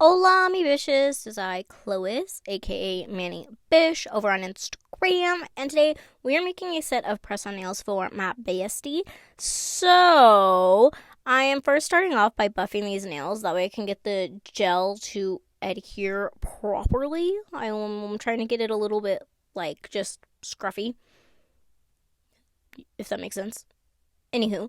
Hola, mi bitches. This is Clois, aka Manny Bish, over on Instagram. And today we are making a set of press-on nails for my bestie. So I am first starting off by buffing these nails. That way I can get the gel to adhere properly. I'm trying to get it a little bit like just scruffy, if that makes sense. Anywho,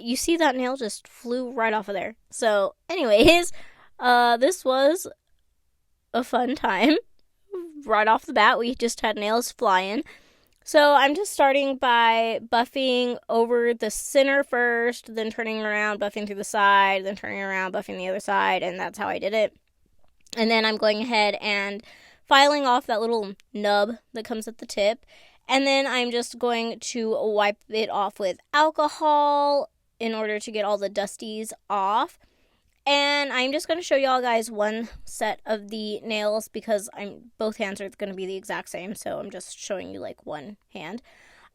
you see that nail just flew right off of there. So, anyways, this was a fun time. Right off the bat, we just had nails flying. So I'm just starting by buffing over the center first, then turning around, buffing through the side, then turning around, buffing the other side, and that's how I did it. And then I'm going ahead and filing off that little nub that comes at the tip. And then I'm just going to wipe it off with alcohol in order to get all the dusties off. And I'm just going to show y'all guys one set of the nails because both hands are going to be the exact same. So I'm just showing you like one hand.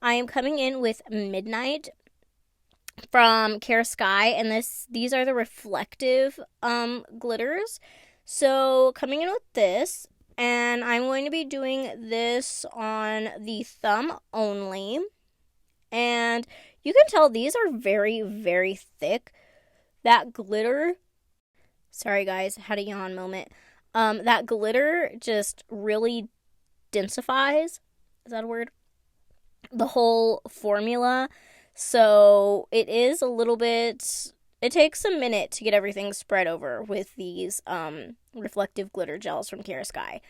I am coming in with Midnight from Care Sky, and these are the reflective glitters. So coming in with this, and I'm going to be doing this on the thumb only. And you can tell these are very, very thick. That glitter, sorry guys, had a yawn moment. That glitter just really densifies, is that a word? The whole formula. So it is a little bit, it takes a minute to get everything spread over with these reflective glitter gels from Care Sky.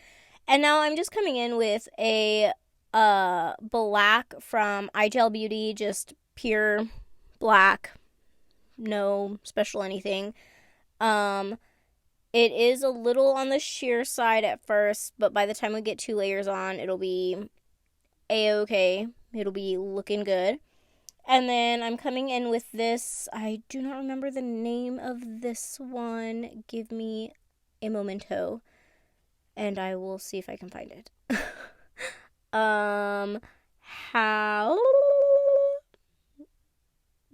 And now I'm just coming in with a black from iGel Beauty, just pure black, no special anything. It is a little on the sheer side at first, but by the time we get 2 layers on, it'll be a-okay. It'll be looking good. And then I'm coming in with this. I do not remember the name of this one. Give me a momento, and I will see if I can find it. How?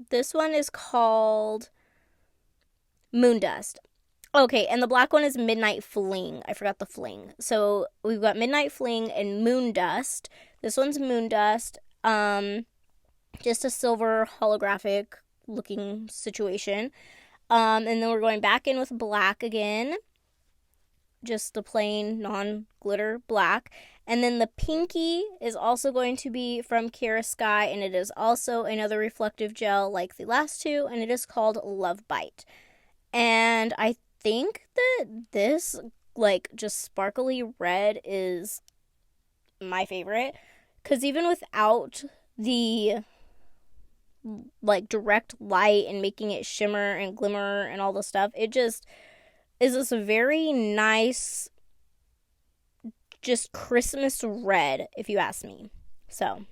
This one is called Moondust. Okay, and the black one is Midnight Fling. I forgot the fling. So we've got Midnight Fling and Moondust. This one's Moondust. Just a silver holographic looking situation. And then we're going back in with black again. Just the plain non-glitter black. And then the pinky is also going to be from Care Sky, and it is also another reflective gel like the last two, and it is called Love Bite. And I think that this, like, just sparkly red is my favorite, because even without the, like, direct light and making it shimmer and glimmer and all the stuff, it just is this very nice, just Christmas red, if you ask me. So,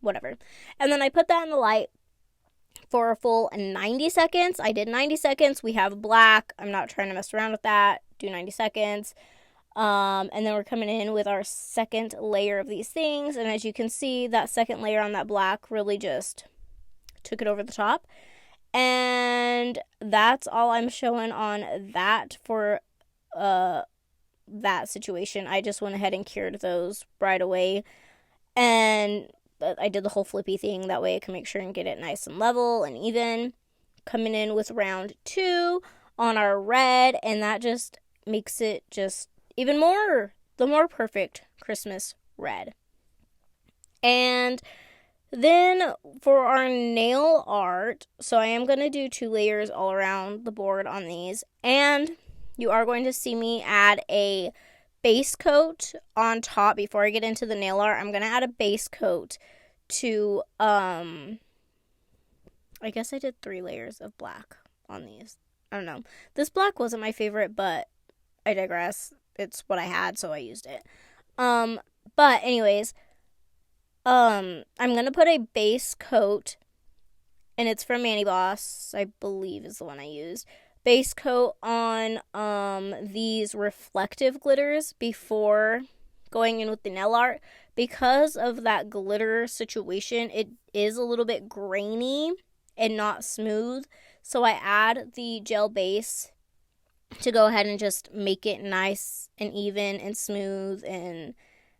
whatever. And then I put that in the light for a full 90 seconds. I did 90 seconds. We have black. I'm not trying to mess around with that. Do 90 seconds. And then we're coming in with our second layer of these things. And as you can see, that second layer on that black really just took it over the top. And that's all I'm showing on that for that situation. I just went ahead and cured those right away. And I did the whole flippy thing. That way I can make sure and get it nice and level and even. Coming in with round 2 on our red. And that just makes it just even more, the more perfect Christmas red. And then for our nail art, so I am going to do 2 layers all around the board on these. And you are going to see me add a base coat on top before I get into the nail art. I'm going to add a base coat to, I guess I did 3 layers of black on these. I don't know. This black wasn't my favorite, but I digress. It's what I had, so I used it. But anyways, I'm going to put a base coat, and it's from Manny Boss, I believe is the one I used. Base coat on these reflective glitters before going in with the nail art. Because of that glitter situation, it is a little bit grainy and not smooth. So I add the gel base to go ahead and just make it nice and even and smooth and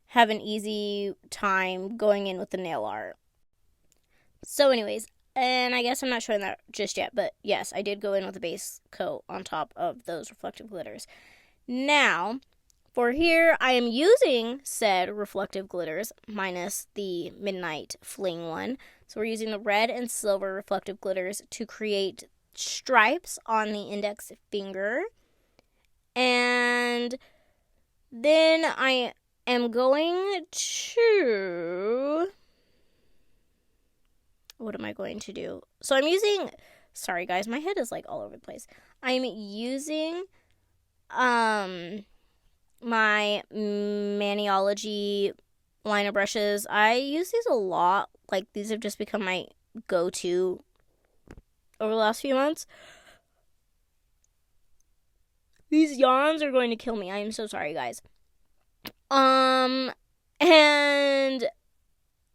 have an easy time going in with the nail art. So anyways, and I guess I'm not showing that just yet, but yes, I did go in with a base coat on top of those reflective glitters. Now, for here, I am using said reflective glitters minus the Midnight Fling one. So we're using the red and silver reflective glitters to create stripes on the index finger. And then I am going to... What am I going to do? So I'm using... Sorry, guys. My head is, like, all over the place. I'm using my Maniology liner brushes. I use these a lot. Like, these have just become my go-to over the last few months. These yawns are going to kill me. I am so sorry, guys. And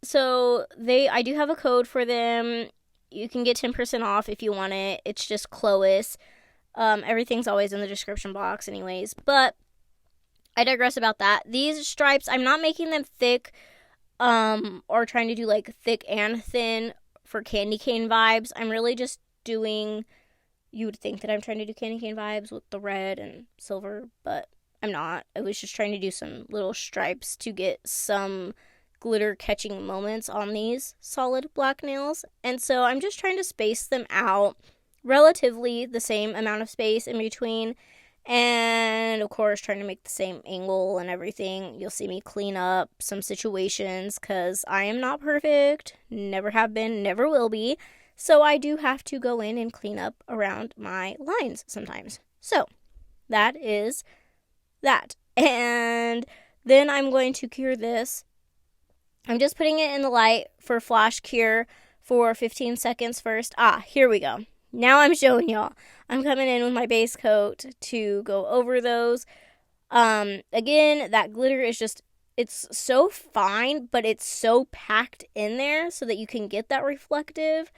so I do have a code for them. You can get 10% off if you want it. It's just Cloyce. Everything's always in the description box anyways. But I digress about that. These stripes, I'm not making them thick or trying to do like thick and thin for candy cane vibes. I'm really just doing... You would think that I'm trying to do candy cane vibes with the red and silver, but I'm not. I was just trying to do some little stripes to get some glitter catching moments on these solid black nails. And so I'm just trying to space them out relatively the same amount of space in between. And of course, trying to make the same angle and everything. You'll see me clean up some situations because I am not perfect. Never have been, never will be. So I do have to go in and clean up around my lines sometimes. So that is that. And then I'm going to cure this. I'm just putting it in the light for flash cure for 15 seconds first. Here we go. Now I'm showing y'all. I'm coming in with my base coat to go over those. Again, that glitter is just, it's so fine, but it's so packed in there so that you can get that reflective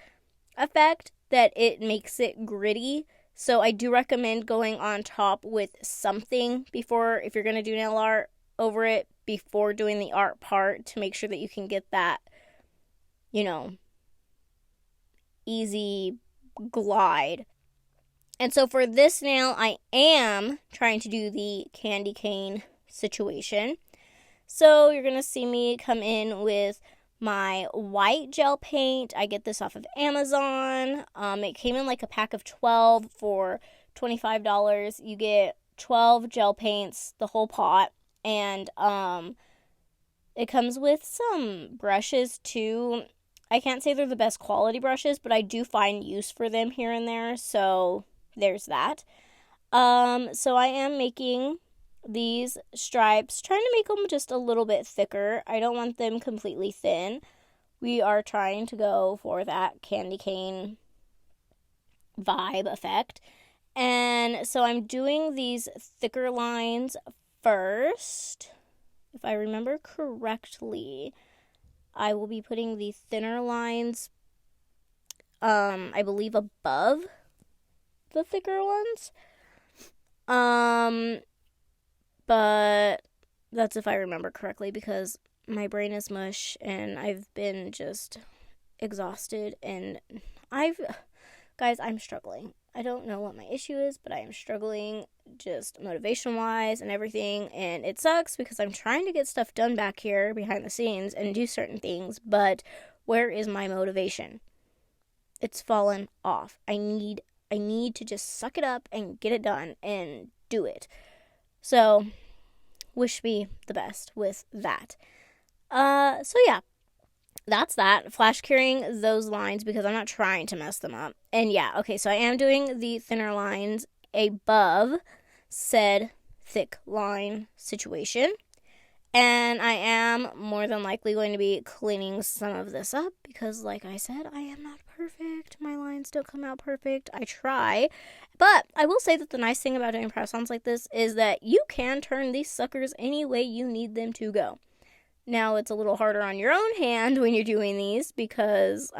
effect that it makes it gritty. So I do recommend going on top with something before, if you're going to do nail art over it, before doing the art part, to make sure that you can get that, easy glide. And so for this nail, I am trying to do the candy cane situation. So you're going to see me come in with my white gel paint. I get this off of Amazon. It came in like a pack of 12 for $25. You get 12 gel paints, the whole pot. And it comes with some brushes too. I can't say they're the best quality brushes, but I do find use for them here and there. So there's that. So I am making these stripes, trying to make them just a little bit thicker. I don't want them completely thin. We are trying to go for that candy cane vibe effect. And so I'm doing these thicker lines first. If I remember correctly, I will be putting the thinner lines, I believe, above the thicker ones. But that's if I remember correctly, because my brain is mush and I've been just exhausted, and guys, I'm struggling. I don't know what my issue is, but I am struggling just motivation-wise and everything, and it sucks because I'm trying to get stuff done back here behind the scenes and do certain things, but where is my motivation? It's fallen off. I need to just suck it up and get it done and do it. So, wish me the best with that. So yeah, that's that. Flash curing those lines because I'm not trying to mess them up. And yeah, okay, so I am doing the thinner lines above said thick line situation. And I am more than likely going to be cleaning some of this up because, like I said, I am not perfect. My lines don't come out perfect. I try. But I will say that the nice thing about doing press-ons like this is that you can turn these suckers any way you need them to go. Now, it's a little harder on your own hand when you're doing these because,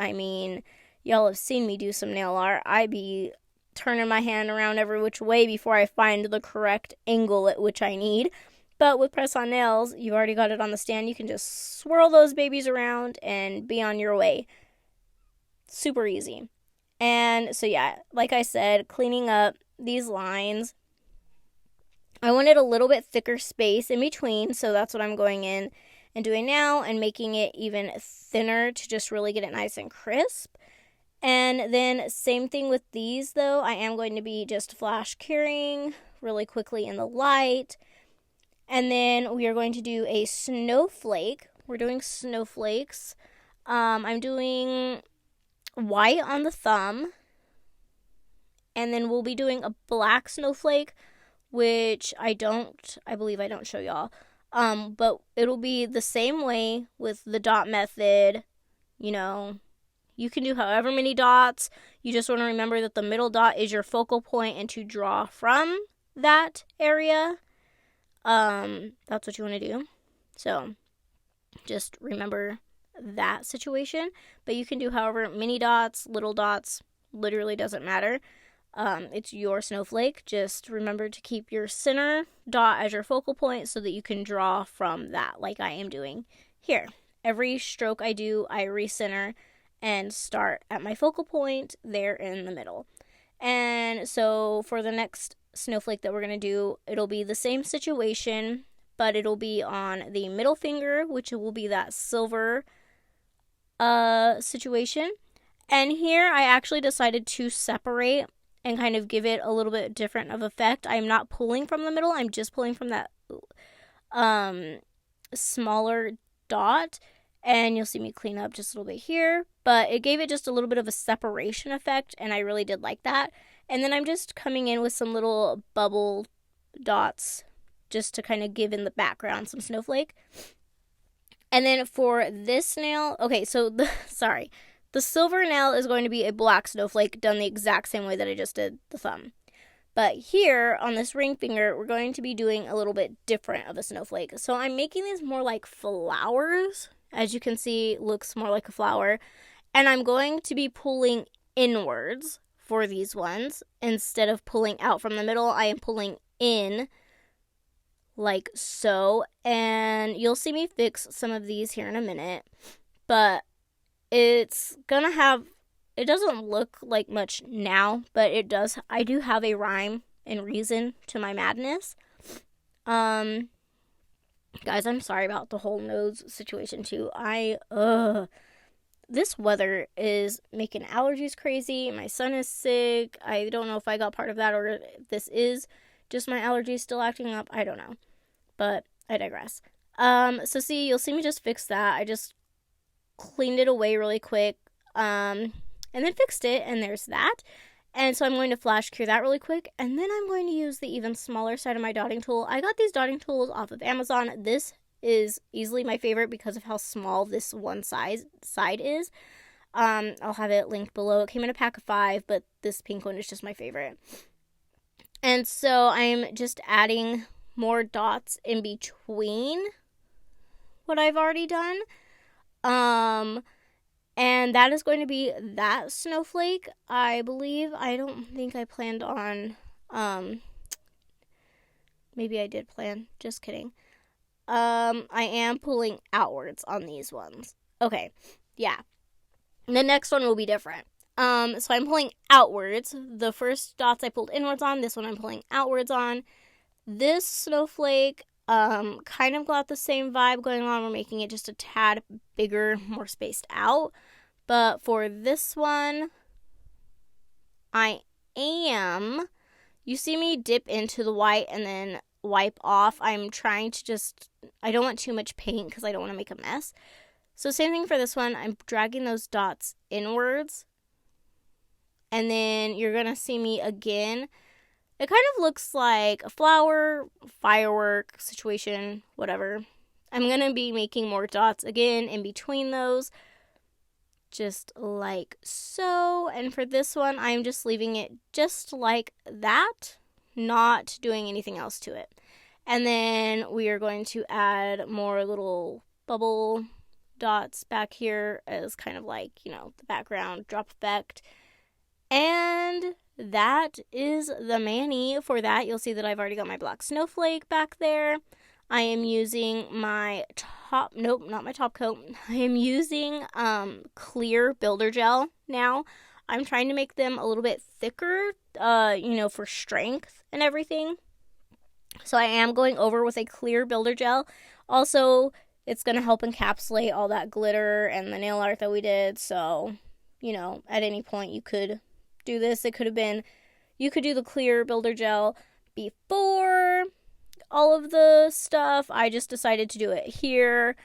y'all have seen me do some nail art. I be turning my hand around every which way before I find the correct angle at which I need. But with press-on nails, you've already got it on the stand. You can just swirl those babies around and be on your way. Super easy. And so yeah, like I said, cleaning up these lines. I wanted a little bit thicker space in between, so that's what I'm going in and doing now, and making it even thinner to just really get it nice and crisp. And then same thing with these, though. I am going to be just flash curing really quickly in the light. And then we are going to do a snowflake. We're doing snowflakes. I'm doing white on the thumb. And then we'll be doing a black snowflake, which I believe I don't show y'all. But it'll be the same way with the dot method. You know, you can do however many dots. You just want to remember that the middle dot is your focal point and to draw from that area. That's what you want to do. So just remember that situation. But you can do however many dots, little dots, literally doesn't matter. It's your snowflake. Just remember to keep your center dot as your focal point so that you can draw from that, like I am doing here. Every stroke I do, I recenter and start at my focal point there in the middle. And so for the next snowflake that we're going to do, it'll be the same situation, but it'll be on the middle finger, which will be that silver situation. And here I actually decided to separate and kind of give it a little bit different of effect. I'm not pulling from the middle, I'm just pulling from that smaller dot. And you'll see me clean up just a little bit here, but it gave it just a little bit of a separation effect, and I really did like that. And then I'm just coming in with some little bubble dots just to kind of give in the background some snowflake. And then for this nail, okay, so the silver nail is going to be a black snowflake done the exact same way that I just did the thumb. But here on this ring finger, we're going to be doing a little bit different of a snowflake. So I'm making these more like flowers. As you can see, it looks more like a flower. And I'm going to be pulling inwards for these ones. Instead of pulling out from the middle, I am pulling in like so. And you'll see me fix some of these here in a minute. But it's gonna have, it doesn't look like much now, but it does. I do have a rhyme and reason to my madness. Guys, I'm sorry about the whole nose situation too. This weather is making allergies crazy. My son is sick. I don't know if I got part of that or if this is just my allergies still acting up. I don't know. But I digress. So see, you'll see me just fix that. I just cleaned it away really quick. And then fixed it, and there's that. And so I'm going to flash cure that really quick, and then I'm going to use the even smaller side of my dotting tool. I got these dotting tools off of Amazon. This is easily my favorite because of how small this one side is. I'll have it linked below. It came in a pack of 5, but this pink one is just my favorite. And so I'm just adding more dots in between what I've already done. And that is going to be that snowflake, I believe. I don't think I planned on, maybe I did plan, just kidding. I am pulling outwards on these ones. Okay, yeah. The next one will be different. So I'm pulling outwards. The first dots I pulled inwards on, this one I'm pulling outwards on. This snowflake, kind of got the same vibe going on. We're making it just a tad bigger, more spaced out. But for this one, you see me dip into the white and then wipe off. I'm trying to I don't want too much paint because I don't want to make a mess. So same thing for this one. I'm dragging those dots inwards. And then you're going to see me again. It kind of looks like a flower, firework situation, whatever. I'm going to be making more dots again in between those. Just like so. And for this one, I'm just leaving it just like that, not doing anything else to it. And then we are going to add more little bubble dots back here as kind of like, the background drop effect. And that is the mani for that. You'll see that I've already got my black snowflake back there. I am using my not my top coat. I am using clear builder gel now. I'm trying to make them a little bit thicker, for strength and everything. So I am going over with a clear builder gel. Also, it's going to help encapsulate all that glitter and the nail art that we did. So, at any point you could do this. You could do the clear builder gel before all of the stuff. I just decided to do it here.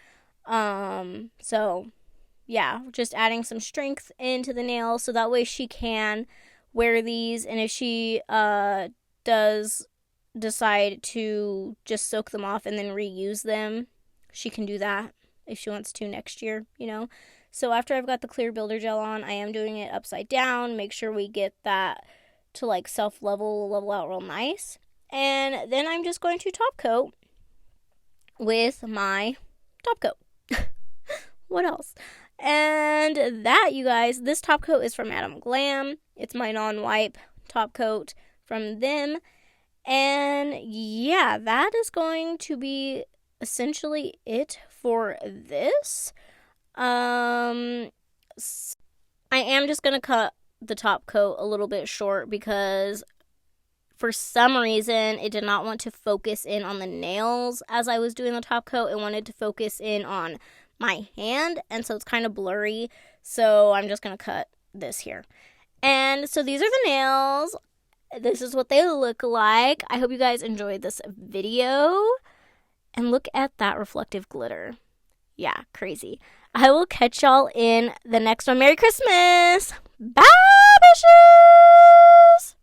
So yeah, just adding some strength into the nails so that way she can wear these, and if she does decide to just soak them off and then reuse them, she can do that if she wants to next year, So after I've got the clear builder gel on, I am doing it upside down. Make sure we get that to like level out real nice. And then I'm just going to top coat with my top coat. What else? And that, you guys, this top coat is from Madam Glam. It's my non-wipe top coat from them. And yeah, that is going to be essentially it for this. I am just going to cut the top coat a little bit short because for some reason it did not want to focus in on the nails as I was doing the top coat. It wanted to focus in on my hand, and so it's kind of blurry. So I'm just going to cut this here. And so these are the nails. This is what they look like. I hope you guys enjoyed this video. And look at that reflective glitter. Yeah, crazy. I will catch y'all in the next one. Merry Christmas! Bye, Bisshhh!